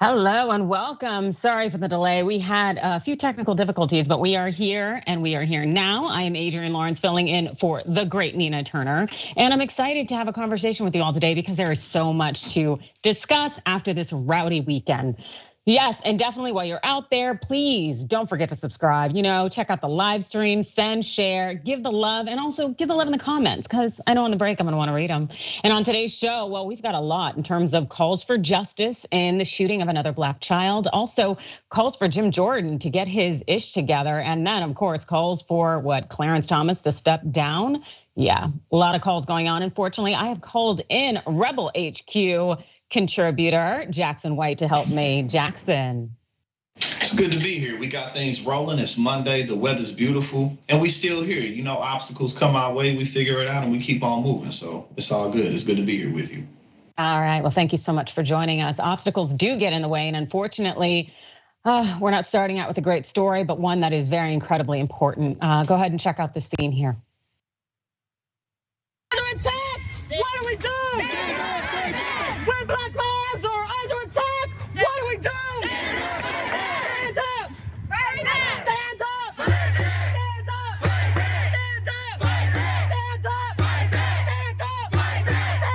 Hello and welcome. Sorry for the delay. We had a few technical difficulties, but we are here and we are here now. I am Adrienne Lawrence filling in for the great Nina Turner. And I'm excited to have a conversation with you all today because there is so much to discuss after this rowdy weekend. Yes, and definitely while you're out there, please don't forget to subscribe. Check out the live stream, send, share, give the love, and also give the love in the comments because I know on the break I'm gonna wanna read them. And on today's show, well, we've got a lot in terms of calls for justice in the shooting of another black child. Also calls for Jim Jordan to get his ish together. And then of course, calls for Clarence Thomas to step down. Yeah, a lot of calls going on. Unfortunately, I have called in Rebel HQ contributor Jackson White to help me. Jackson. It's good to be here. We got things rolling. It's Monday. The weather's beautiful, and we still here. Obstacles come our way. We figure it out, and we keep on moving. So it's all good. It's good to be here with you. All right. Well, thank you so much for joining us. Obstacles do get in the way, and unfortunately, we're not starting out with a great story, but one that is very incredibly important. Go ahead and check out the scene here. Under attack! What do we do? When black lives are under attack, what do we do? Stand up! Stand up! Stand up! Stand up! Stand up! Stand up! Stand up! Stand up!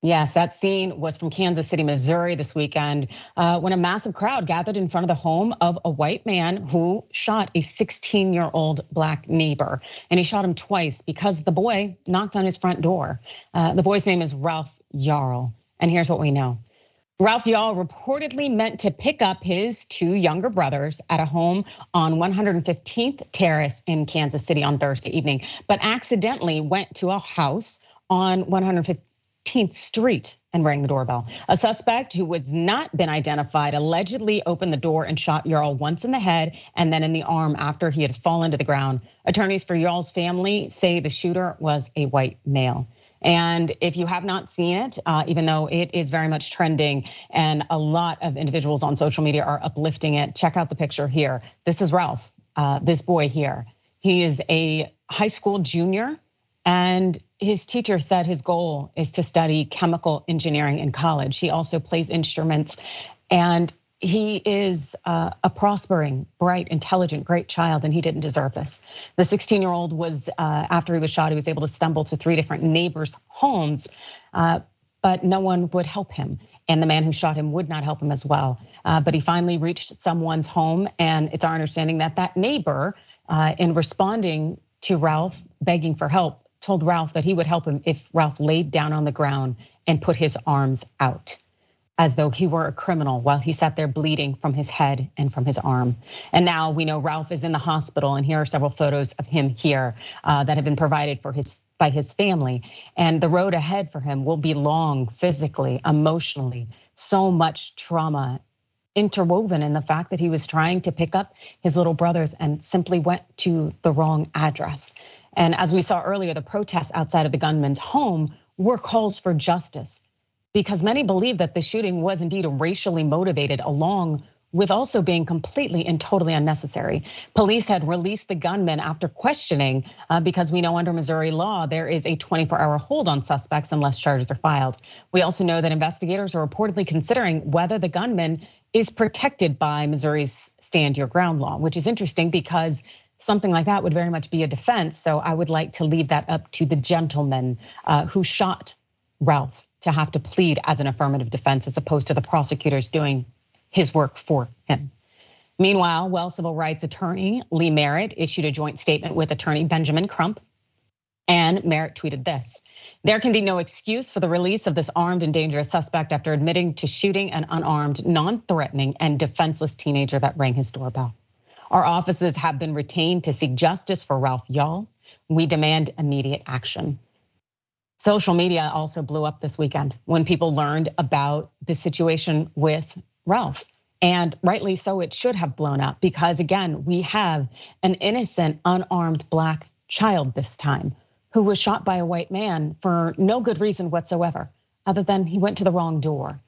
Yes, that scene was from Kansas City, Missouri this weekend when a massive crowd gathered in front of the home of a white man who shot a 16-year-old black neighbor. And he shot him twice because the boy knocked on his front door. The boy's name is Ralph Yarl. And here's what we know. Ralph Yarl reportedly meant to pick up his two younger brothers at a home on 115th Terrace in Kansas City on Thursday evening, but accidentally went to a house on 115th Street and rang the doorbell. A suspect who was not been identified allegedly opened the door and shot Yarl once in the head and then in the arm after he had fallen to the ground. Attorneys for Yarl's family say the shooter was a white male. And if you have not seen it, even though it is very much trending and a lot of individuals on social media are uplifting it, check out the picture here. This is Ralph, this boy here. He is a high school junior. And his teacher said his goal is to study chemical engineering in college. He also plays instruments and he is a prospering, bright, intelligent, great child, and he didn't deserve this. The 16-year-old was, after he was shot, he was able to stumble to 3 different neighbors' homes, but no one would help him. And the man who shot him would not help him as well. But he finally reached someone's home, and it's our understanding that that neighbor, in responding to Ralph begging for help, told Ralph that he would help him if Ralph laid down on the ground and put his arms out, as though he were a criminal while he sat there bleeding from his head and from his arm. And now we know Ralph is in the hospital, and here are several photos of him here that have been provided by his family. And the road ahead for him will be long, physically, emotionally, so much trauma interwoven in the fact that he was trying to pick up his little brothers and simply went to the wrong address. And as we saw earlier, the protests outside of the gunman's home were calls for justice because many believe that the shooting was indeed racially motivated, along with also being completely and totally unnecessary. Police had released the gunman after questioning because we know under Missouri law, there is a 24-hour hold on suspects unless charges are filed. We also know that investigators are reportedly considering whether the gunman is protected by Missouri's stand your ground law, which is interesting because something like that would very much be a defense. So I would like to leave that up to the gentleman who shot Ralph to have to plead as an affirmative defense as opposed to the prosecutors doing his work for him. Meanwhile, civil rights attorney Lee Merritt issued a joint statement with attorney Benjamin Crump. And Merritt tweeted this: "There can be no excuse for the release of this armed and dangerous suspect after admitting to shooting an unarmed, non-threatening, and defenseless teenager that rang his doorbell. Our offices have been retained to seek justice for Ralph Yarl. We demand immediate action." Social media also blew up this weekend when people learned about the situation with Ralph. And rightly so, it should have blown up because again, we have an innocent, unarmed black child this time who was shot by a white man for no good reason whatsoever, other than he went to the wrong door.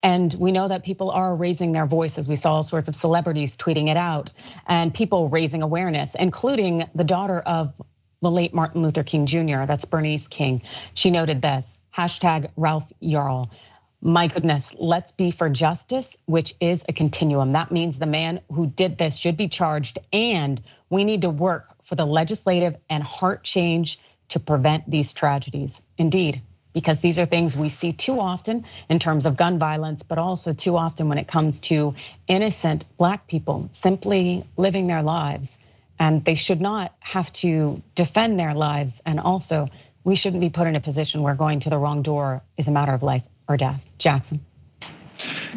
And we know that people are raising their voices. We saw all sorts of celebrities tweeting it out and people raising awareness, including the daughter of the late Martin Luther King Jr., that's Bernice King. She noted this, #Ralph Yarl. My goodness, let's be for justice, which is a continuum. That means the man who did this should be charged, and we need to work for the legislative and heart change to prevent these tragedies. Indeed. Because these are things we see too often in terms of gun violence, but also too often when it comes to innocent Black people simply living their lives. And they should not have to defend their lives. And also, we shouldn't be put in a position where going to the wrong door is a matter of life or death. Jackson.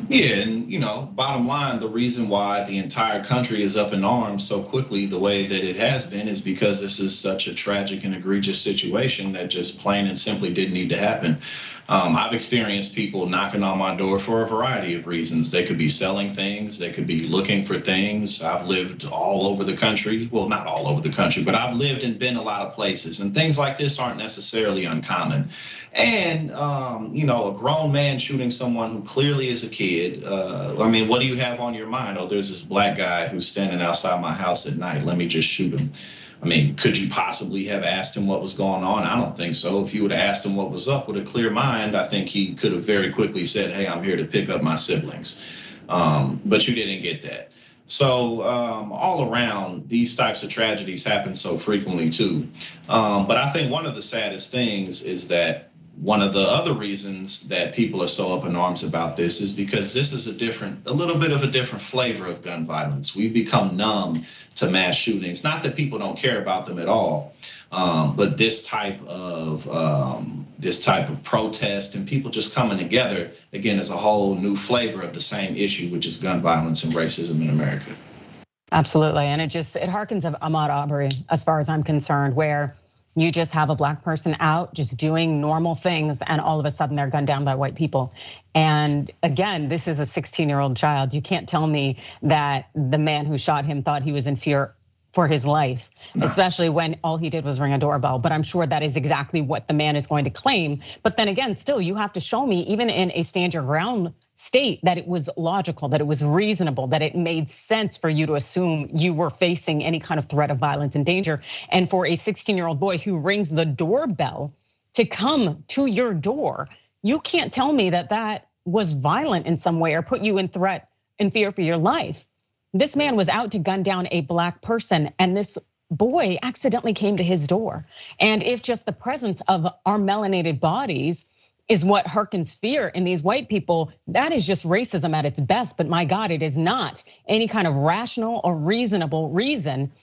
Yeah, and bottom line, the reason why the entire country is up in arms so quickly the way that it has been is because this is such a tragic and egregious situation that just plain and simply didn't need to happen. I've experienced people knocking on my door for a variety of reasons. They could be selling things, they could be looking for things. I've lived all over the country. Well, not all over the country, but I've lived and been a lot of places, and things like this aren't necessarily uncommon. And a grown man shooting someone who clearly is a kid. I mean, what do you have on your mind? Oh, there's this Black guy who's standing outside my house at night. Let me just shoot him. I mean, could you possibly have asked him what was going on? I don't think so. If you would have asked him what was up with a clear mind, I think he could have very quickly said, hey, I'm here to pick up my siblings. But you didn't get that. So all around, these types of tragedies happen so frequently too. But I think one of the saddest things is that one of the other reasons that people are so up in arms about this is because this is a little bit of a different flavor of gun violence. We've become numb to mass shootings. Not that people don't care about them at all, but this type of protest and people just coming together again is a whole new flavor of the same issue, which is gun violence and racism in America. Absolutely, and it harkens of Ahmaud Arbery, as far as I'm concerned, where you just have a Black person out just doing normal things and all of a sudden they're gunned down by white people. And again, this is a 16-year-old child. You can't tell me that the man who shot him thought he was in fear for his life, especially when all he did was ring a doorbell. But I'm sure that is exactly what the man is going to claim. But then again, still, you have to show me, even in a stand your ground state, that it was logical, that it was reasonable, that it made sense for you to assume you were facing any kind of threat of violence and danger. And for a 16-year-old boy who rings the doorbell to come to your door, you can't tell me that that was violent in some way or put you in fear for your life. This man was out to gun down a Black person, and this boy accidentally came to his door. And if just the presence of our melanated bodies is what harkens fear in these white people, that is just racism at its best. But my God, it is not any kind of rational or reasonable reason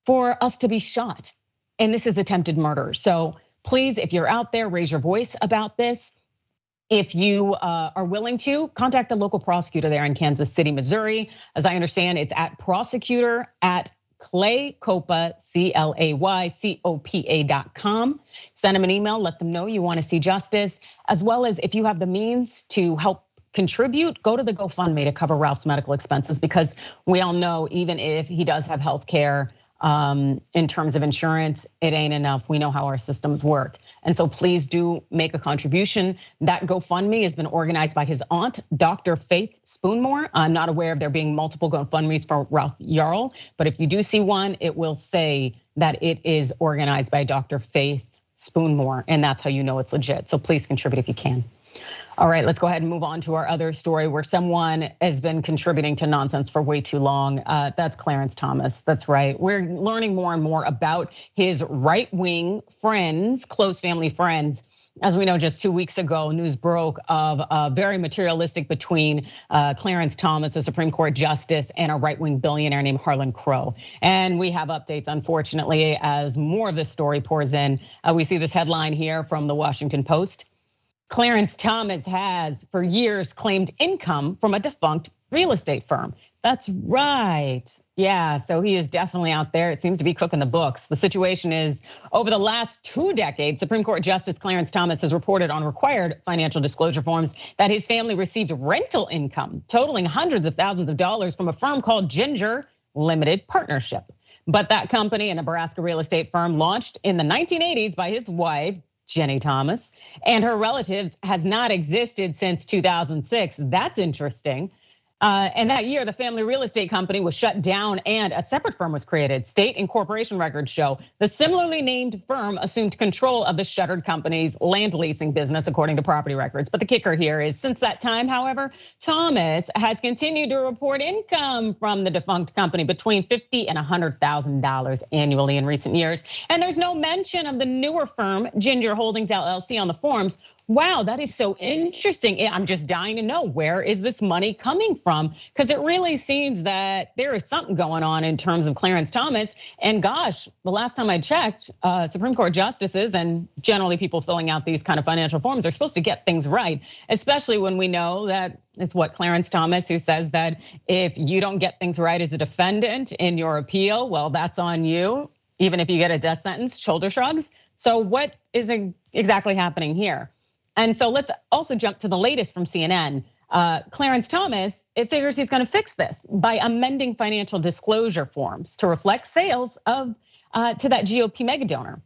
for us to be shot. And this is attempted murder. So please, if you're out there, raise your voice about this. If you are willing to, contact the local prosecutor there in Kansas City, Missouri. As I understand, it's at prosecutor@claycopa, CLAYCOPA.com. Send them an email, let them know you want to see justice, as well as if you have the means to help contribute, go to the GoFundMe to cover Ralph's medical expenses, because we all know even if he does have health care, in terms of insurance, it ain't enough. We know how our systems work. And so please do make a contribution. That GoFundMe has been organized by his aunt, Dr. Faith Spoonmore. I'm not aware of there being multiple GoFundMes for Ralph Yarl, but if you do see one, it will say that it is organized by Dr. Faith Spoonmore, and that's how you know it's legit. So please contribute if you can. All right, let's go ahead and move on to our other story where someone has been contributing to nonsense for way too long. That's Clarence Thomas, that's right. We're learning more and more about his right-wing friends, close family friends. As we know, just 2 weeks ago, news broke of a very materialistic between Clarence Thomas, a Supreme Court justice, and a right-wing billionaire named Harlan Crow. And we have updates, unfortunately, as more of this story pours in. We see this headline here from the Washington Post. Clarence Thomas has for years claimed income from a defunct real estate firm. That's right. Yeah, so he is definitely out there. It seems to be cooking the books. The situation is, over the last 2 decades, Supreme Court Justice Clarence Thomas has reported on required financial disclosure forms that his family received rental income totaling hundreds of thousands of dollars from a firm called Ginger Limited Partnership. But that company, a Nebraska real estate firm launched in the 1980s by his wife, Jenny Thomas, and her relatives has not existed since 2006. That's interesting. And that year, the family real estate company was shut down and a separate firm was created. State and corporation records show the similarly named firm assumed control of the shuttered company's land leasing business, according to property records. But the kicker here is, since that time, however, Thomas has continued to report income from the defunct company between $50,000 and $100,000 annually in recent years. And there's no mention of the newer firm, Ginger Holdings LLC, on the forms. Wow, that is so interesting. I'm just dying to know, where is this money coming from? Because it really seems that there is something going on in terms of Clarence Thomas. And gosh, the last time I checked, Supreme Court justices and generally people filling out these kind of financial forms are supposed to get things right, especially when we know that it's Clarence Thomas who says that if you don't get things right as a defendant in your appeal, well, that's on you, even if you get a death sentence, shoulder shrugs. So what is exactly happening here? And so let's also jump to the latest from CNN. Clarence Thomas, it figures he's gonna fix this by amending financial disclosure forms to reflect sales to that GOP mega donor.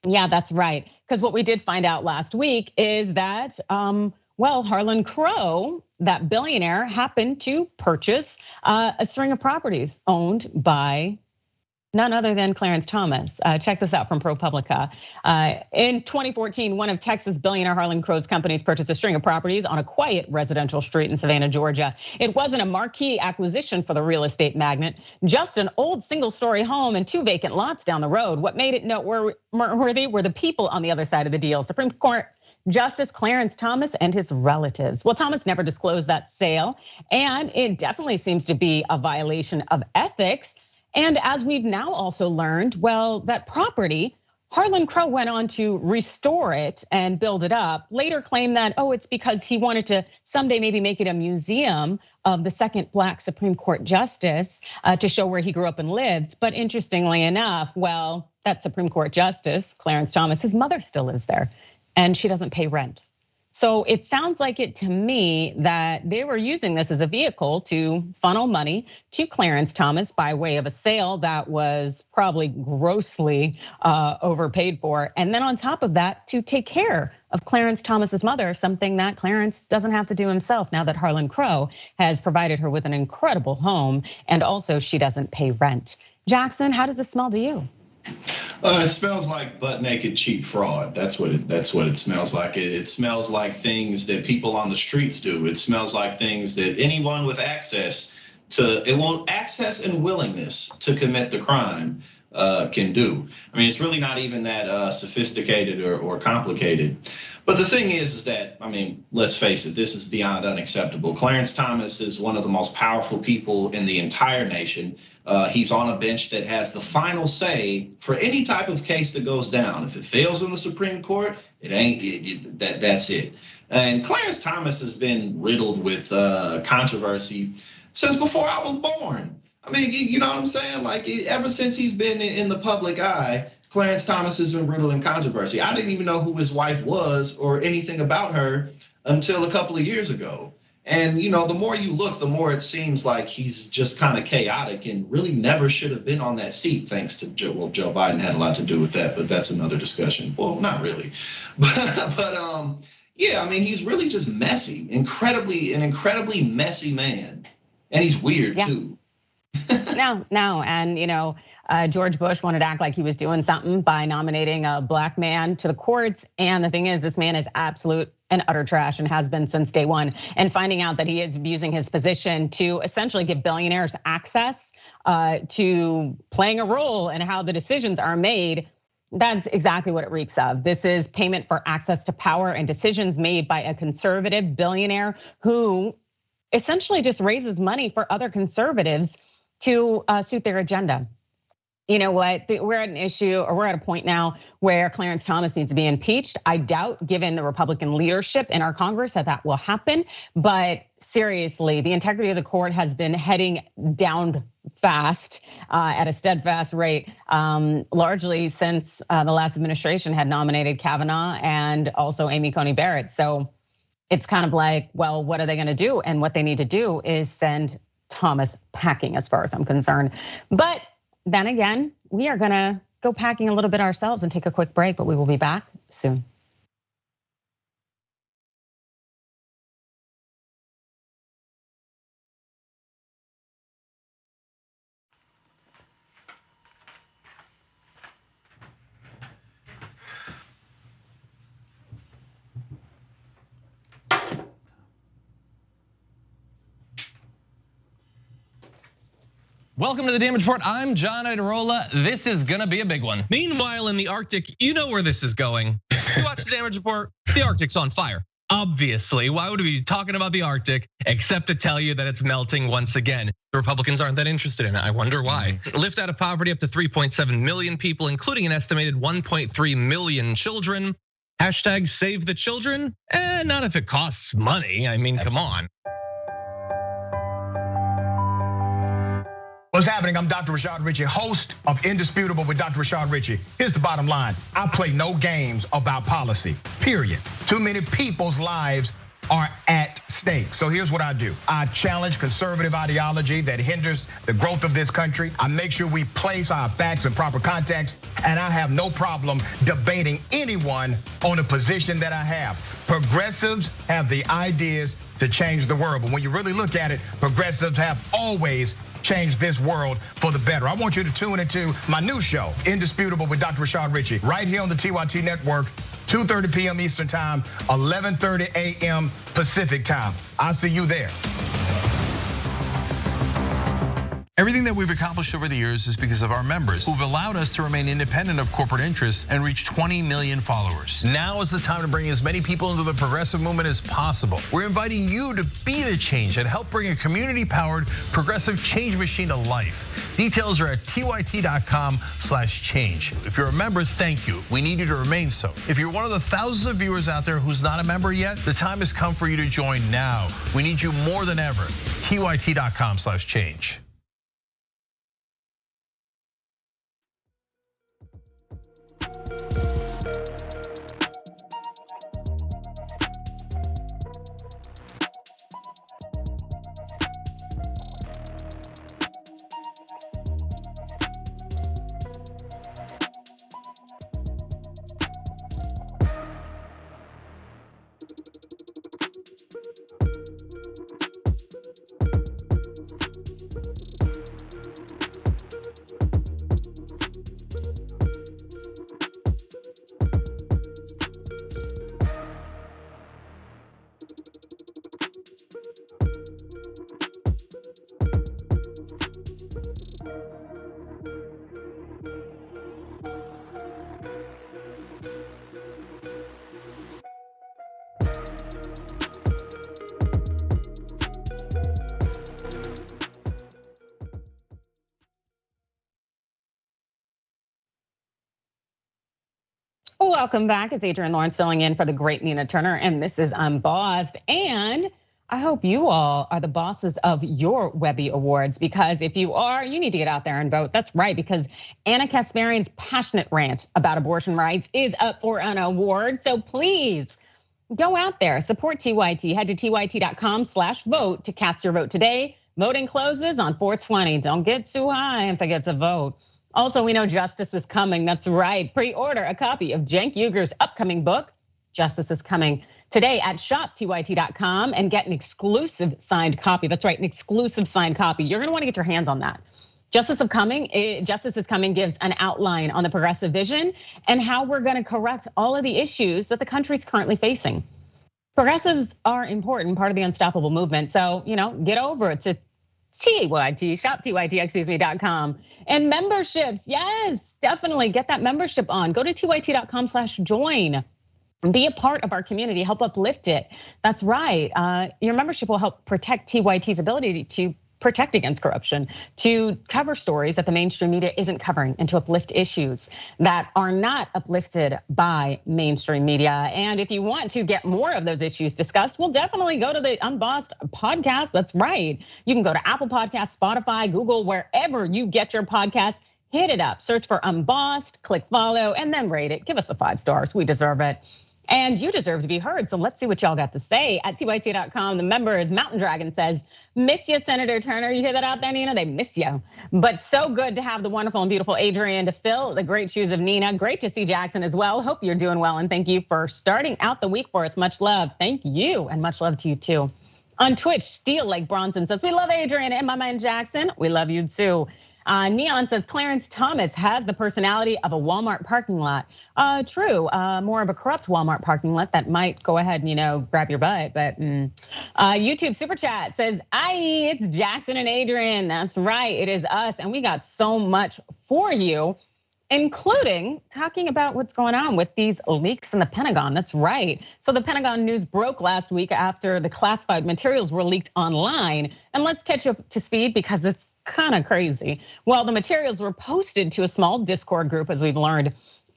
Yeah, that's right. Because what we did find out last week is that, Harlan Crow, that billionaire, happened to purchase a string of properties owned by none other than Clarence Thomas. Check this out from ProPublica. In 2014, one of Texas billionaire Harlan Crow's companies purchased a string of properties on a quiet residential street in Savannah, Georgia. It wasn't a marquee acquisition for the real estate magnate, just an old single-story home and 2 vacant lots down the road. What made it noteworthy were the people on the other side of the deal. Supreme Court Justice Clarence Thomas and his relatives. Well, Thomas never disclosed that sale, and it definitely seems to be a violation of ethics. And as we've now also learned, that property, Harlan Crow went on to restore it and build it up, later claimed that, it's because he wanted to someday maybe make it a museum of the second Black Supreme Court justice to show where he grew up and lived. But interestingly enough, that Supreme Court justice, Clarence Thomas, his mother still lives there and she doesn't pay rent. So it sounds like it to me that they were using this as a vehicle to funnel money to Clarence Thomas by way of a sale that was probably grossly overpaid for. And then on top of that, to take care of Clarence Thomas's mother, something that Clarence doesn't have to do himself now that Harlan Crow has provided her with an incredible home, and also she doesn't pay rent. Jackson, how does this smell to you? It smells like butt naked cheap fraud. That's what it smells like. It smells like things that people on the streets do. It smells like things that anyone with access and willingness to commit the crime can do. I mean, it's really not even that sophisticated or complicated. But the thing is that, let's face it, this is beyond unacceptable. Clarence Thomas is one of the most powerful people in the entire nation. He's on a bench that has the final say for any type of case that goes down. If it fails in the Supreme Court, that's it. And Clarence Thomas has been riddled with controversy since before I was born. You know what I'm saying? Ever since he's been in the public eye, Clarence Thomas has been riddled in controversy. I didn't even know who his wife was or anything about her until a couple of years ago. And the more you look, the more it seems like he's just kind of chaotic and really never should have been on that seat, thanks to Joe Biden had a lot to do with that, but that's another discussion. Well, not really, but he's really just messy, an incredibly messy man, and he's weird too. No, and George Bush wanted to act like he was doing something by nominating a Black man to the courts. And the thing is, this man is absolute and utter trash and has been since day one. And finding out that he is using his position to essentially give billionaires access to playing a role in how the decisions are made, that's exactly what it reeks of. This is payment for access to power and decisions made by a conservative billionaire who essentially just raises money for other conservatives to suit their agenda. You know what, we're at a point now where Clarence Thomas needs to be impeached. I doubt, given the Republican leadership in our Congress, that will happen. But seriously, the integrity of the court has been heading down fast at a steadfast rate, largely since the last administration had nominated Kavanaugh and also Amy Coney Barrett. So it's kind of like, well, what are they gonna do? And what they need to do is send Thomas packing, as far as I'm concerned. But then again, we are gonna go packing a little bit ourselves and take a quick break, but we will be back soon. Welcome to the Damage Report. I'm John Idarola. This is gonna be a big one. Meanwhile, in the Arctic, you know where this is going. You watch the Damage Report, the Arctic's on fire. Obviously, why would we be talking about the Arctic except to tell you that it's melting once again? The Republicans aren't that interested in it. I wonder why. Lift out of poverty up to 3.7 million people, including an estimated 1.3 million children. Hashtag save the children? Not if it costs money. I mean, come on. What's happening? I'm Dr. Rashad Richey, host of Indisputable with Dr. Rashad Richey. Here's the bottom line. I play no games about policy, period. Too many people's lives are at stake. So here's what I do. I challenge conservative ideology that hinders the growth of this country. I make sure we place our facts in proper context, and I have no problem debating anyone on a position that I have. Progressives have the ideas to change the world, but when you really look at it, progressives have always change this world for the better. I want you to tune into my new show, Indisputable with Dr. Rashad Richey, right here on the TYT network, 2:30 p.m. Eastern time, 11:30 a.m. Pacific time. I'll see you there. Everything that we've accomplished over the years is because of our members who've allowed us to remain independent of corporate interests and reach 20 million followers. Now is the time to bring as many people into the progressive movement as possible. We're inviting you to be the change and help bring a community-powered progressive change machine to life. Details are at tyt.com/change. If you're a member, thank you. We need you to remain so. If you're one of the thousands of viewers out there who's not a member yet, the time has come for you to join now. We need you more than ever. tyt.com/change. Welcome back. It's Adrienne Lawrence filling in for the great Nina Turner, and this is Unbossed. And I hope you all are the bosses of your Webby Awards, because if you are, you need to get out there and vote. That's right, because Anna Kasparian's passionate rant about abortion rights is up for an award. So please go out there, support TYT. Head to tyt.com/vote to cast your vote today. Voting closes on 4/20. Don't get too high and forget to vote. Also, we know justice is coming. That's right. Pre-order a copy of Cenk Uygur's upcoming book, Justice is Coming, today at shoptyt.com and get an exclusive signed copy. That's right, an exclusive signed copy. You're gonna wanna get your hands on that. Justice is Coming gives an outline on the progressive vision and how we're gonna correct all of the issues that the country's currently facing. Progressives are important, part of the unstoppable movement. So, get over it to shoptyt.com. And memberships, yes, definitely get that membership on. Go to tyt.com/join. Be a part of our community, help uplift it. That's right, your membership will help protect TYT's ability to protect against corruption, to cover stories that the mainstream media isn't covering, and to uplift issues that are not uplifted by mainstream media. And if you want to get more of those issues discussed, we'll definitely go to the Unbossed podcast. That's right. You can go to Apple Podcasts, Spotify, Google, wherever you get your podcast. Hit it up, search for Unbossed, click follow, and then rate it. Give us a 5 stars, we deserve it. And you deserve to be heard, so let's see what y'all got to say at tyt.com. The member is Mountain Dragon says, miss you, Senator Turner. You hear that out there, Nina? They miss you. But so good to have the wonderful and beautiful Adrienne to fill the great shoes of Nina. Great to see Jackson as well. Hope you're doing well, and thank you for starting out the week for us. Much love, thank you, and much love to you too. On Twitch, Steel Lake Bronson says, we love Adrienne and my man Jackson. We love you too. Neon says Clarence Thomas has the personality of a Walmart parking lot. True, more of a corrupt Walmart parking lot that might go ahead and grab your butt. But YouTube Super Chat says, "Aye, it's Jackson and Adrienne. That's right, it is us, and we got so much for you." Including talking about what's going on with these leaks in the Pentagon. That's right. So the Pentagon news broke last week after the classified materials were leaked online. And let's catch up to speed because it's kind of crazy. Well, the materials were posted to a small Discord group, as we've learned,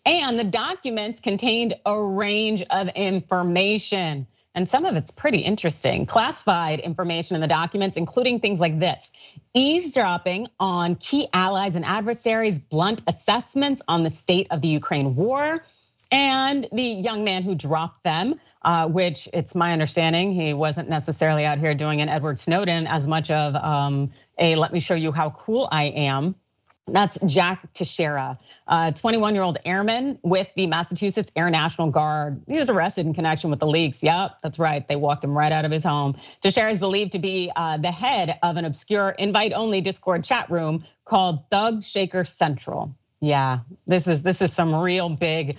and the documents contained a range of information. And some of it's pretty interesting. Classified information in the documents, including things like this: eavesdropping on key allies and adversaries, blunt assessments on the state of the Ukraine war, and the young man who dropped them, which it's my understanding he wasn't necessarily out here doing an Edward Snowden as much of a let me show you how cool I am. That's Jack Teixeira, 21-year-old airman with the Massachusetts Air National Guard. He was arrested in connection with the leaks. Yep, that's right. They walked him right out of his home. Teixeira is believed to be the head of an obscure invite-only Discord chat room called Thug Shaker Central. Yeah, this is some real big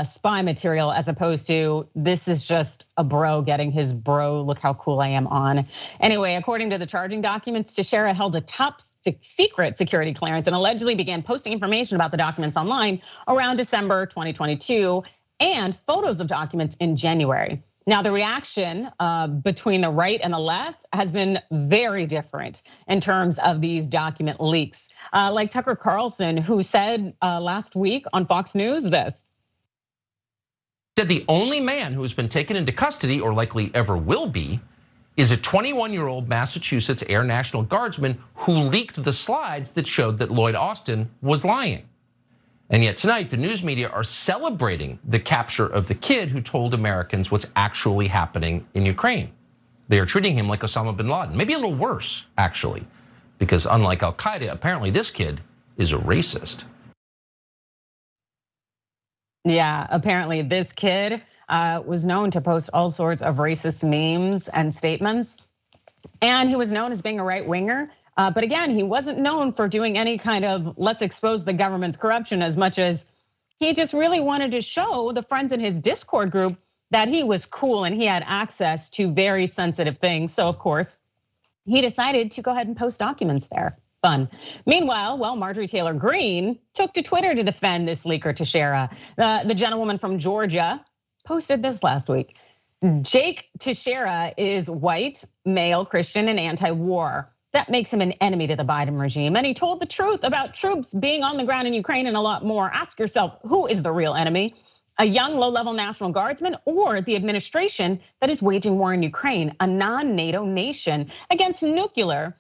spy material, as opposed to this is just a bro getting his bro, look how cool I am on. Anyway, according to the charging documents, Teixeira held a top secret security clearance and allegedly began posting information about the documents online around December 2022 and photos of documents in January. Now, the reaction between the right and the left has been very different in terms of these document leaks. Like Tucker Carlson, who said last week on Fox News this. Said the only man who has been taken into custody, or likely ever will be, is a 21-year-old Massachusetts Air National Guardsman who leaked the slides that showed that Lloyd Austin was lying. And yet tonight, the news media are celebrating the capture of the kid who told Americans what's actually happening in Ukraine. They are treating him like Osama bin Laden, maybe a little worse, actually, because unlike Al-Qaeda, apparently this kid is a racist. Yeah, apparently this kid was known to post all sorts of racist memes and statements. And he was known as being a right winger. But again, he wasn't known for doing any kind of let's expose the government's corruption, as much as he just really wanted to show the friends in his Discord group that he was cool and he had access to very sensitive things. So of course, he decided to go ahead and post documents there. Fun. Meanwhile, well, Marjorie Taylor Greene took to Twitter to defend this leaker Teixeira. The gentlewoman from Georgia posted this last week. Jake Teixeira is white, male, Christian, and anti-war. That makes him an enemy to the Biden regime. And he told the truth about troops being on the ground in Ukraine and a lot more. Ask yourself, who is the real enemy? A young low-level National Guardsman or the administration that is waging war in Ukraine, a non-NATO nation against nuclear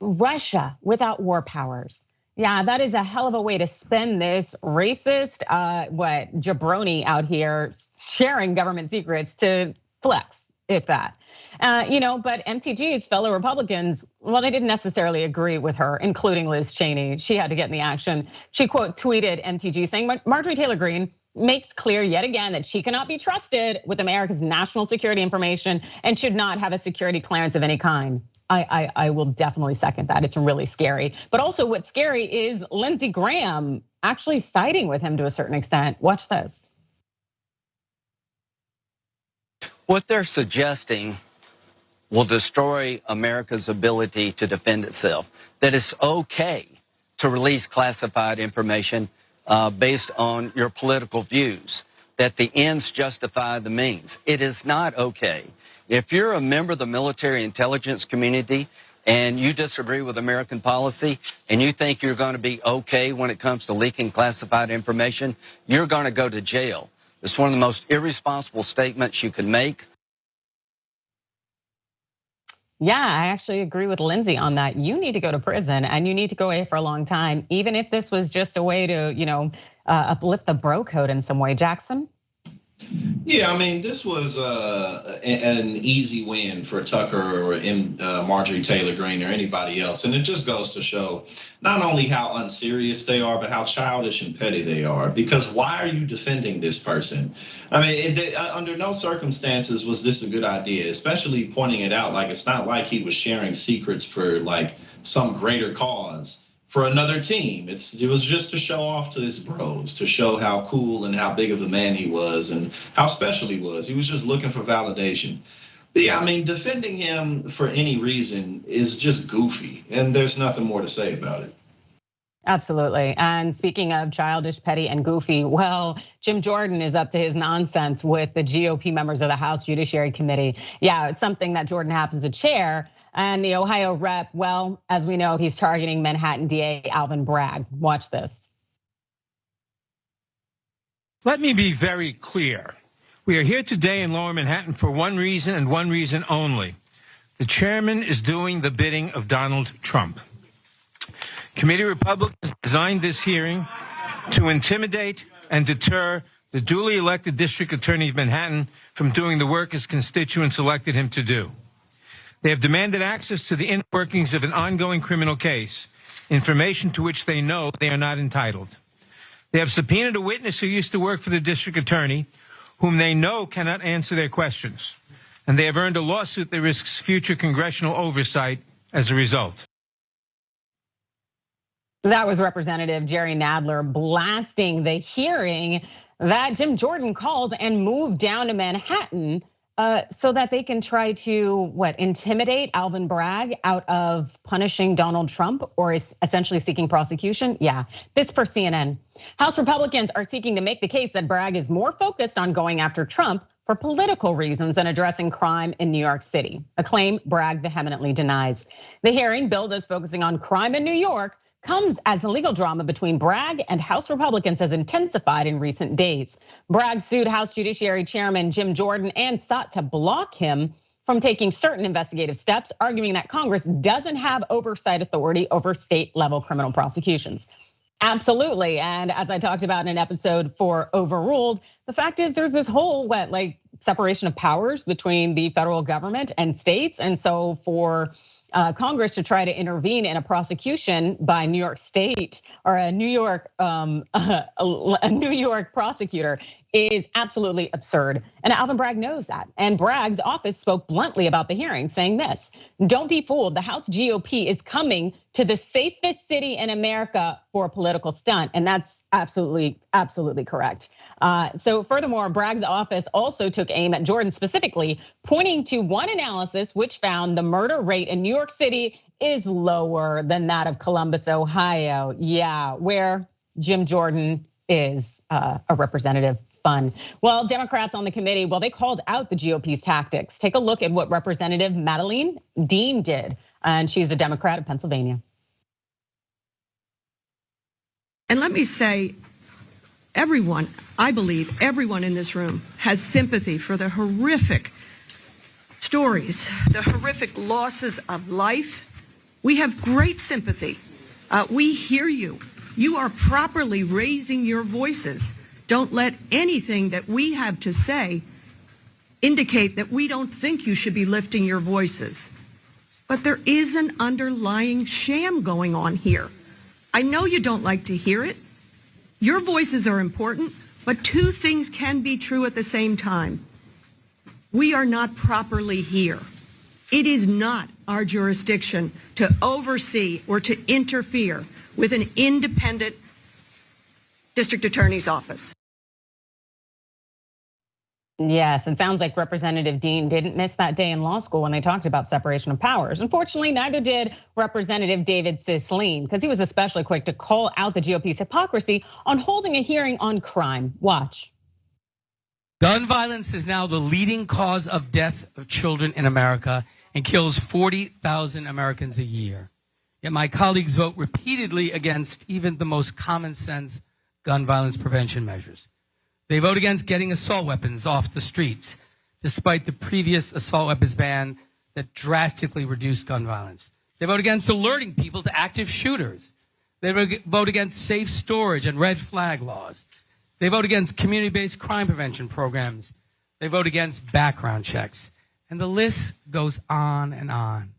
Russia without war powers? Yeah, that is a hell of a way to spend this racist, jabroni out here sharing government secrets to flex, if that. But MTG's fellow Republicans, well, they didn't necessarily agree with her, including Liz Cheney. She had to get in the action. She quote tweeted MTG saying, Marjorie Taylor Greene makes clear yet again that she cannot be trusted with America's national security information and should not have a security clearance of any kind. I will definitely second that. It's really scary. But also what's scary is Lindsey Graham actually siding with him to a certain extent. Watch this. What they're suggesting will destroy America's ability to defend itself. That it's okay to release classified information based on your political views, that the ends justify the means. It is not okay. If you're a member of the military intelligence community and you disagree with American policy and you think you're going to be okay when it comes to leaking classified information, you're going to go to jail. It's one of the most irresponsible statements you can make. Yeah, I actually agree with Lindsey on that. You need to go to prison and you need to go away for a long time, even if this was just a way to, uplift the bro code in some way. Jackson? Yeah, I mean, this was an easy win for Tucker or Marjorie Taylor Greene or anybody else. And it just goes to show not only how unserious they are, but how childish and petty they are. Because why are you defending this person? I mean, under no circumstances was this a good idea, especially pointing it out like it's not like he was sharing secrets for like some greater cause for another team. It was just to show off to his bros, to show how cool and how big of a man he was and how special he was. He was just looking for validation. But yeah, I mean, defending him for any reason is just goofy, and there's nothing more to say about it. Absolutely. And speaking of childish, petty, and goofy, well, Jim Jordan is up to his nonsense with the GOP members of the House Judiciary Committee. Yeah, it's something that Jordan happens to chair. And the Ohio rep, well, as we know, he's targeting Manhattan DA Alvin Bragg. Watch this. Let me be very clear. We are here today in Lower Manhattan for one reason and one reason only. The chairman is doing the bidding of Donald Trump. Committee Republicans designed this hearing to intimidate and deter the duly elected district attorney of Manhattan from doing the work his constituents elected him to do. They have demanded access to the inner workings of an ongoing criminal case, information to which they know they are not entitled. They have subpoenaed a witness who used to work for the district attorney, whom they know cannot answer their questions. And they have earned a lawsuit that risks future congressional oversight as a result. That was Representative Jerry Nadler blasting the hearing that Jim Jordan called and moved down to Manhattan so that they can try to, intimidate Alvin Bragg out of punishing Donald Trump or is essentially seeking prosecution? Yeah, this per CNN. House Republicans are seeking to make the case that Bragg is more focused on going after Trump for political reasons than addressing crime in New York City, a claim Bragg vehemently denies. The hearing, billed as focusing on crime in New York, comes as a legal drama between Bragg and House Republicans has intensified in recent days. Bragg sued House Judiciary Chairman Jim Jordan and sought to block him from taking certain investigative steps, arguing that Congress doesn't have oversight authority over state-level criminal prosecutions. Absolutely, and as I talked about in an episode for Overruled, the fact is there's this whole separation of powers between the federal government and states, and so for Congress to try to intervene in a prosecution by New York State or a New York prosecutor is absolutely absurd. And Alvin Bragg knows that. And Bragg's office spoke bluntly about the hearing, saying this: "Don't be fooled. The House GOP is coming to the safest city in America for a political stunt." And that's absolutely correct. So furthermore, Bragg's office also took aim at Jordan specifically, pointing to one analysis which found the murder rate in New York City is lower than that of Columbus, Ohio. Yeah, where Jim Jordan is a representative. Fun. Well, Democrats on the committee, they called out the GOP's tactics. Take a look at what Representative Madeleine Dean did, and she's a Democrat of Pennsylvania. And let me say, everyone, I believe everyone in this room has sympathy for the horrific stories, the horrific losses of life. We have great sympathy. We hear you. You are properly raising your voices. Don't let anything that we have to say indicate that we don't think you should be lifting your voices. But there is an underlying sham going on here. I know you don't like to hear it. Your voices are important, but two things can be true at the same time. We are not properly here. It is not our jurisdiction to oversee or to interfere with an independent district attorney's office. Yes, it sounds like Representative Dean didn't miss that day in law school when they talked about separation of powers. Unfortunately, neither did Representative David Cicilline, because he was especially quick to call out the GOP's hypocrisy on holding a hearing on crime. Watch. Gun violence is now the leading cause of death of children in America and kills 40,000 Americans a year. Yet my colleagues vote repeatedly against even the most common sense gun violence prevention measures. They vote against getting assault weapons off the streets, despite the previous assault weapons ban that drastically reduced gun violence. They vote against alerting people to active shooters. They vote against safe storage and red flag laws. They vote against community-based crime prevention programs. They vote against background checks. And the list goes on and on.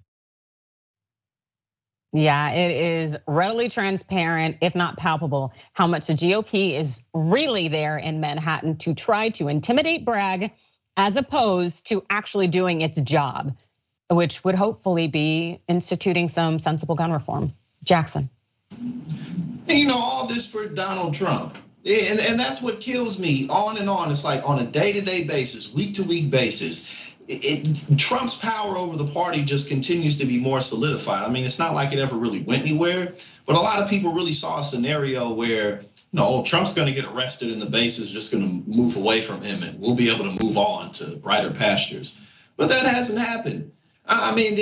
Yeah, it is readily transparent, if not palpable, how much the GOP is really there in Manhattan to try to intimidate Bragg, as opposed to actually doing its job, which would hopefully be instituting some sensible gun reform. Jackson. And all this for Donald Trump. And that's what kills me on and on. It's like on a day-to-day basis, week-to-week basis. Trump's power over the party just continues to be more solidified. I mean, it's not like it ever really went anywhere, but a lot of people really saw a scenario where, Trump's gonna get arrested and the base is just gonna move away from him and we'll be able to move on to brighter pastures. But that hasn't happened. I mean,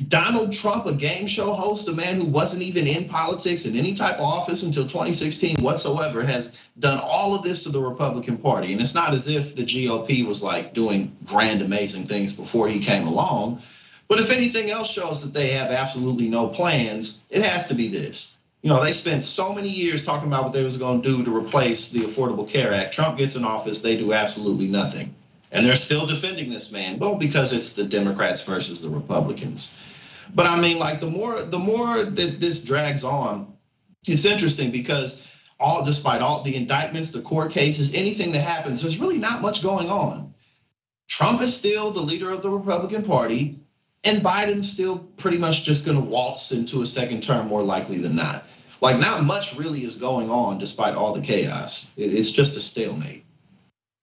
Donald Trump, a game show host, a man who wasn't even in politics in any type of office until 2016 whatsoever, has done all of this to the Republican Party. And it's not as if the GOP was like doing grand, amazing things before he came along. But if anything else shows that they have absolutely no plans, it has to be this. They spent so many years talking about what they was gonna do to replace the Affordable Care Act. Trump gets in office, they do absolutely nothing. And they're still defending this man, well, because it's the Democrats versus the Republicans. But I mean, like the more that this drags on, it's interesting because despite all the indictments, the court cases, anything that happens, there's really not much going on. Trump is still the leader of the Republican Party, and Biden's still pretty much just gonna waltz into a second term more likely than not. Like not much really is going on despite all the chaos. It's just a stalemate.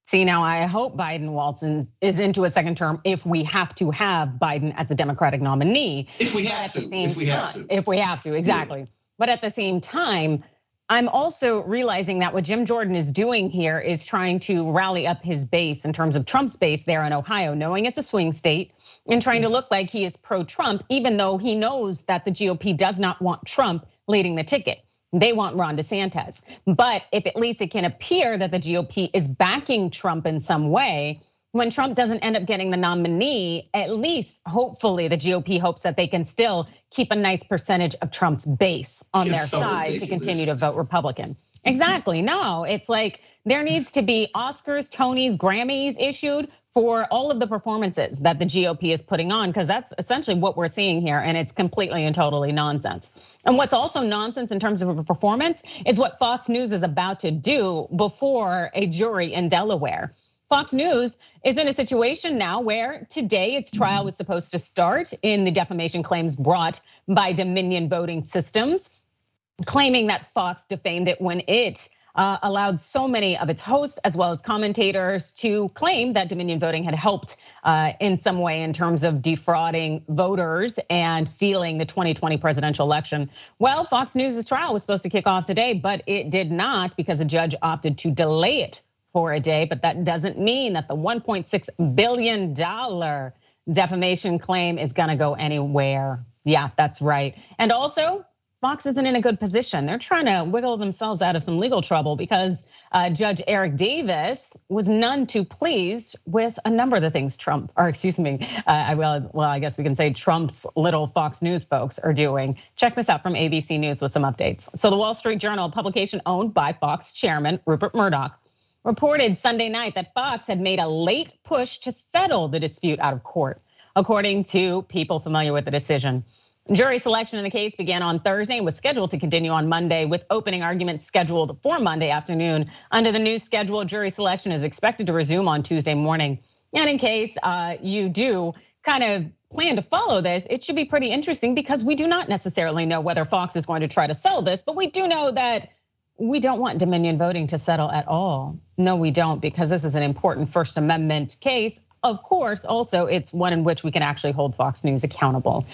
See, now I hope Biden waltzes is into a second term if we have to have Biden as a Democratic nominee. If we have to, exactly. Yeah. But at the same time, I'm also realizing that what Jim Jordan is doing here is trying to rally up his base in terms of Trump's base there in Ohio, knowing it's a swing state and trying to look like he is pro-Trump, even though he knows that the GOP does not want Trump leading the ticket. They want Ron DeSantis. But if at least it can appear that the GOP is backing Trump in some way, when Trump doesn't end up getting the nominee, at least hopefully the GOP hopes that they can still keep a nice percentage of Trump's base on their side to continue to vote Republican. Exactly, no, it's like there needs to be Oscars, Tonys, Grammys issued for all of the performances that the GOP is putting on, because that's essentially what we're seeing here, and it's completely and totally nonsense. And what's also nonsense in terms of a performance is what Fox News is about to do before a jury in Delaware. Fox News is in a situation now where today its trial was supposed to start in the defamation claims brought by Dominion Voting Systems, claiming that Fox defamed it when it allowed so many of its hosts as well as commentators to claim that Dominion Voting had helped in some way in terms of defrauding voters and stealing the 2020 presidential election. Well, Fox News' trial was supposed to kick off today, but it did not because a judge opted to delay it for a day. But that doesn't mean that the $1.6 billion defamation claim is gonna go anywhere. Yeah, that's right. And also, Fox isn't in a good position. They're trying to wiggle themselves out of some legal trouble because Judge Eric Davis was none too pleased with a number of the things I guess we can say Trump's little Fox News folks are doing. Check this out from ABC News with some updates. So the Wall Street Journal, publication owned by Fox chairman Rupert Murdoch, reported Sunday night that Fox had made a late push to settle the dispute out of court, according to people familiar with the decision. Jury selection in the case began on Thursday and was scheduled to continue on Monday, with opening arguments scheduled for Monday afternoon. Under the new schedule, jury selection is expected to resume on Tuesday morning. And in case you do kind of plan to follow this, it should be pretty interesting because we do not necessarily know whether Fox is going to try to sell this, but we do know that we don't want Dominion Voting to settle at all. No, we don't, because this is an important First Amendment case. Of course, also it's one in which we can actually hold Fox News accountable.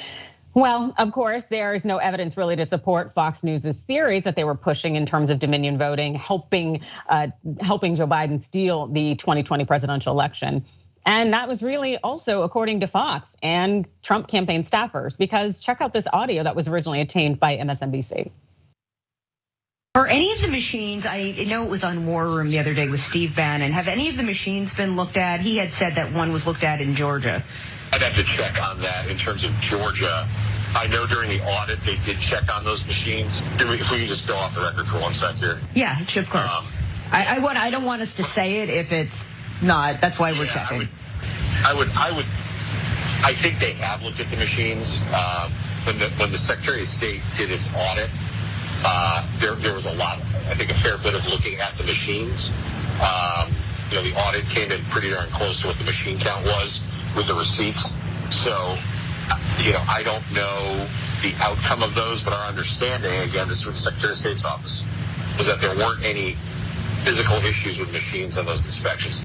Well, of course, there's no evidence really to support Fox News's theories that they were pushing in terms of Dominion Voting, helping Joe Biden steal the 2020 presidential election. And that was really also according to Fox and Trump campaign staffers, because check out this audio that was originally obtained by MSNBC. Are any of the machines, I know it was on War Room the other day with Steve Bannon, have any of the machines been looked at? He had said that one was looked at in Georgia. I'd have to check on that in terms of Georgia. I know during the audit they did check on those machines. If we can just go off the record for 1 sec here. Yeah, of course. I don't want us to say it if it's not. That's why we're checking. I think they have looked at the machines. When the Secretary of State did its audit, there was a fair bit of looking at the machines. The audit came in pretty darn close to what the machine count was with the receipts. So, I don't know the outcome of those, but our understanding, again, this is from the Secretary of State's office, was that there weren't any physical issues with machines on those inspections.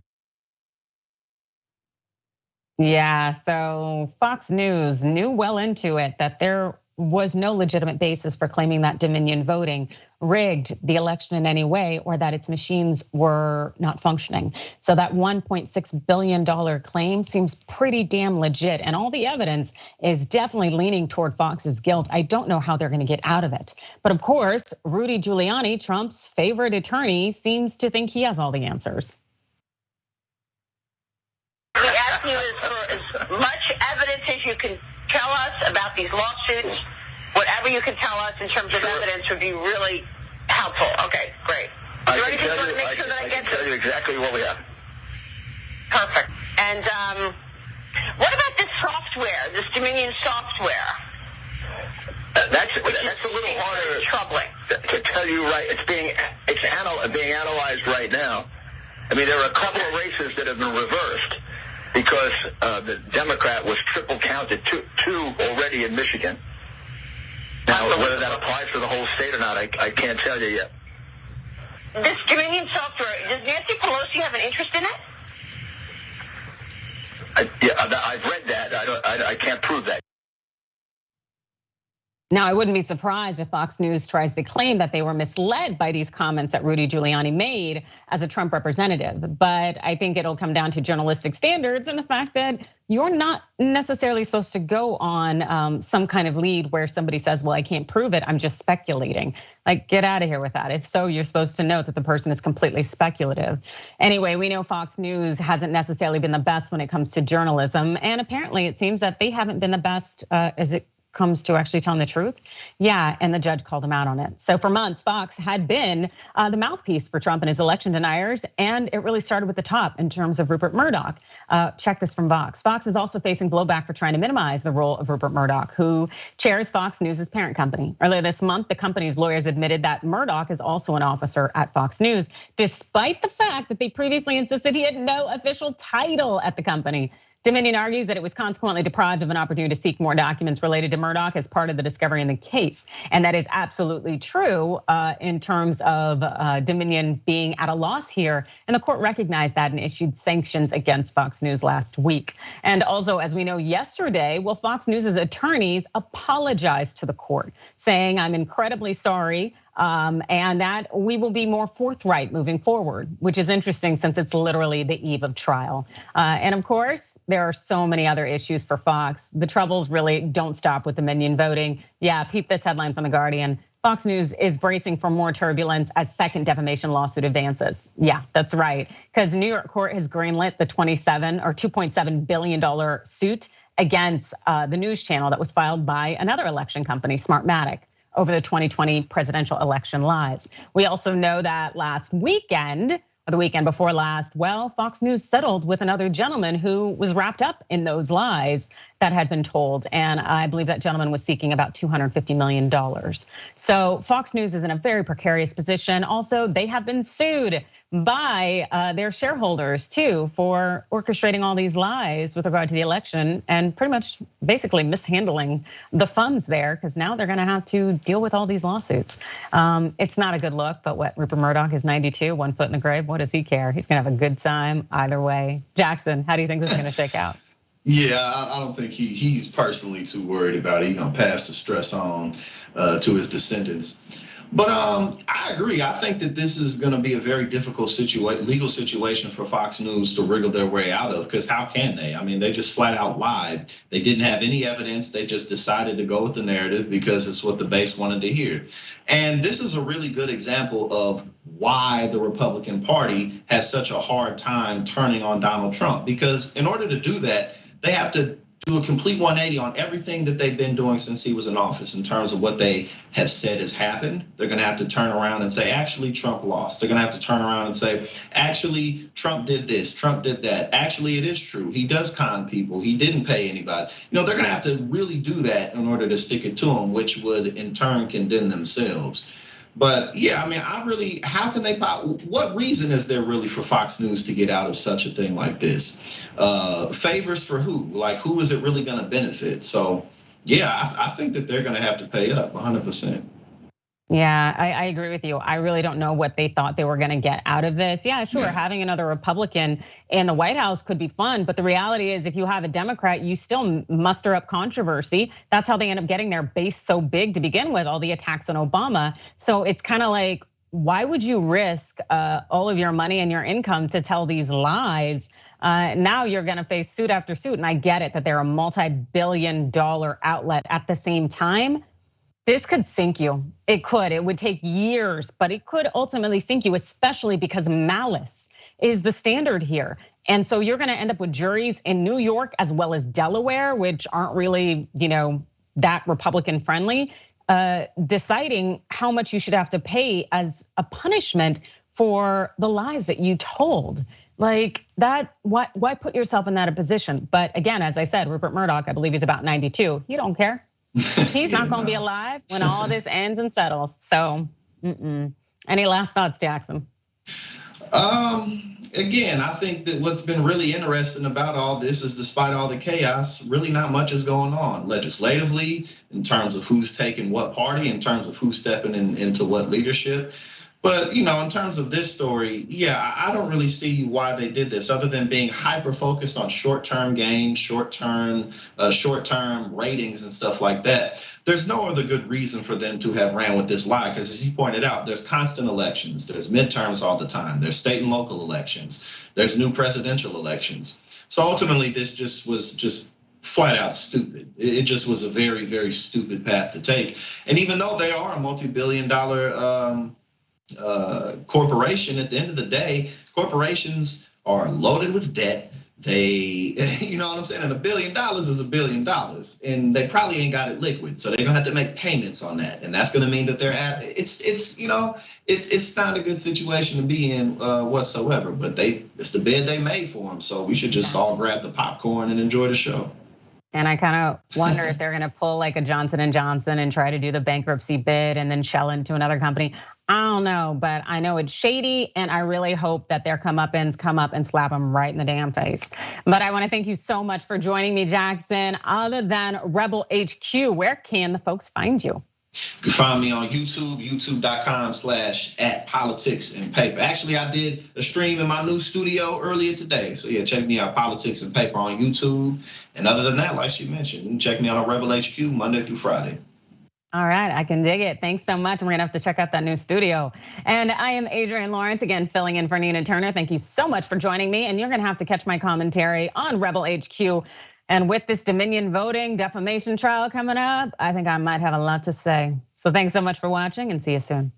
Yeah, so Fox News knew well into it that there was no legitimate basis for claiming that Dominion voting rigged the election in any way or that its machines were not functioning. So that $1.6 billion claim seems pretty damn legit. And all the evidence is definitely leaning toward Fox's guilt. I don't know how they're gonna get out of it. But of course, Rudy Giuliani, Trump's favorite attorney, seems to think he has all the answers. We ask you for as much evidence as you can tell us about these lawsuits. Whatever you can tell us in terms of evidence would be really helpful. Okay, great. I can tell you exactly what we have. Perfect. And what about this software, this Dominion software? That's a little harder troubling to tell you. Right, it's being analyzed right now. I mean, there are a couple of races that have been reversed because the Democrat was triple counted, two already in Michigan. Now, whether that applies to the whole state or not, I can't tell you yet. This Dominion software, does Nancy Pelosi have an interest in it? Yeah, I've read that. I can't prove that. Now, I wouldn't be surprised if Fox News tries to claim that they were misled by these comments that Rudy Giuliani made as a Trump representative. But I think it'll come down to journalistic standards and the fact that you're not necessarily supposed to go on some kind of lead where somebody says, well, I can't prove it, I'm just speculating. Like, get out of here with that. If so, you're supposed to know that the person is completely speculative. Anyway, we know Fox News hasn't necessarily been the best when it comes to journalism. And apparently it seems that they haven't been the best as it comes to actually telling the truth. Yeah, and the judge called him out on it. So for months, Fox had been the mouthpiece for Trump and his election deniers, and it really started with the top in terms of Rupert Murdoch. Check this from Vox. Fox is also facing blowback for trying to minimize the role of Rupert Murdoch, who chairs Fox News' parent company. Earlier this month, the company's lawyers admitted that Murdoch is also an officer at Fox News, despite the fact that they previously insisted he had no official title at the company. Dominion argues that it was consequently deprived of an opportunity to seek more documents related to Murdoch as part of the discovery in the case. And that is absolutely true in terms of Dominion being at a loss here. And the court recognized that and issued sanctions against Fox News last week. And also, as we know yesterday, well, Fox News's attorneys apologized to the court, saying, I'm incredibly sorry. And that we will be more forthright moving forward, which is interesting since it's literally the eve of trial. And of course, there are so many other issues for Fox. The troubles really don't stop with Dominion voting. Yeah, peep this headline from The Guardian. Fox News is bracing for more turbulence as second defamation lawsuit advances. Yeah, that's right. Because New York court has greenlit the $2.7 billion suit against the news channel that was filed by another election company, Smartmatic, over the 2020 presidential election lies. We also know that last weekend, or the weekend before last, well, Fox News settled with another gentleman who was wrapped up in those lies that had been told. And I believe that gentleman was seeking about $250 million. So Fox News is in a very precarious position. Also, they have been sued by their shareholders too for orchestrating all these lies with regard to the election and pretty much basically mishandling the funds there, because now they're gonna have to deal with all these lawsuits. It's not a good look, but what, Rupert Murdoch is 92, 1 foot in the grave, what does he care? He's gonna have a good time either way. Jackson, how do you think this is gonna shake out? Yeah, I don't think he's personally too worried about it. He's gonna pass the stress on to his descendants. But I agree. I think that this is going to be a very difficult legal situation for Fox News to wriggle their way out of, because how can they? I mean, they just flat out lied. They didn't have any evidence. They just decided to go with the narrative because it's what the base wanted to hear. And this is a really good example of why the Republican Party has such a hard time turning on Donald Trump, because in order to do that, they have to do a complete 180 on everything that they've been doing since he was in office in terms of what they have said has happened. They're gonna have to turn around and say, actually, Trump lost. They're gonna have to turn around and say, actually, Trump did this, Trump did that. Actually, it is true. He does con people. He didn't pay anybody. You know, they're gonna have to really do that in order to stick it to him, which would in turn condemn themselves. But yeah, I mean, how can they, what reason is there really for Fox News to get out of such a thing like this? Favors for who? Like, who is it really gonna benefit? So Yeah, I think that they're going to have to pay up 100%. Yeah, I agree with you. I really don't know what they thought they were going to get out of this. Yeah, sure, having another Republican in the White House could be fun, but the reality is if you have a Democrat, you still muster up controversy. That's how they end up getting their base so big to begin with, all the attacks on Obama. So it's kind of like, why would you risk all of your money and your income to tell these lies? Now you're gonna face suit after suit, and I get it that they're a multi-billion-dollar outlet. At the same time, this could sink you. It could. It would take years, but it could ultimately sink you, especially because malice is the standard here. And so you're gonna end up with juries in New York as well as Delaware, which aren't really, that Republican friendly, deciding how much you should have to pay as a punishment for the lies that you told. Like that, why put yourself in that position? But again, as I said, Rupert Murdoch, I believe he's about 92. He don't care. He's not gonna be alive when all of this ends and settles. So, any last thoughts, Jackson? Again, I think that what's been really interesting about all this is despite all the chaos, really not much is going on legislatively in terms of who's taking what party, in terms of who's stepping into what leadership. But in terms of this story, yeah, I don't really see why they did this other than being hyper focused on short-term gains, short-term ratings and stuff like that. There's no other good reason for them to have ran with this lie, because as you pointed out, there's constant elections, there's midterms all the time, there's state and local elections, there's new presidential elections. So ultimately, this was flat out stupid. It just was a very, very stupid path to take. And even though they are a multi-billion-dollar corporation, at the end of the day, corporations are loaded with debt. They, you know what I'm saying? And $1 billion is $1 billion, and they probably ain't got it liquid, so they're gonna have to make payments on that, and that's gonna mean that they're at. It's not a good situation to be in whatsoever. But it's the bed they made for them, so we should just all grab the popcorn and enjoy the show. And I kind of wonder if they're gonna pull like a Johnson & Johnson and try to do the bankruptcy bid and then shell into another company. I don't know, but I know it's shady, and I really hope that their comeuppance come up and slap them right in the damn face. But I wanna thank you so much for joining me, Jackson. Other than Rebel HQ, where can the folks find you? You can find me on YouTube, youtube.com/@politicsandpaper. Actually, I did a stream in my new studio earlier today. So yeah, check me out, Politics and Paper on YouTube. And other than that, like she mentioned, you can check me out on Rebel HQ Monday through Friday. All right, I can dig it. Thanks so much. We're gonna have to check out that new studio. And I am Adrienne Lawrence, again, filling in for Nina Turner. Thank you so much for joining me. And you're gonna have to catch my commentary on Rebel HQ. And with this Dominion voting defamation trial coming up, I think I might have a lot to say. So thanks so much for watching, and see you soon.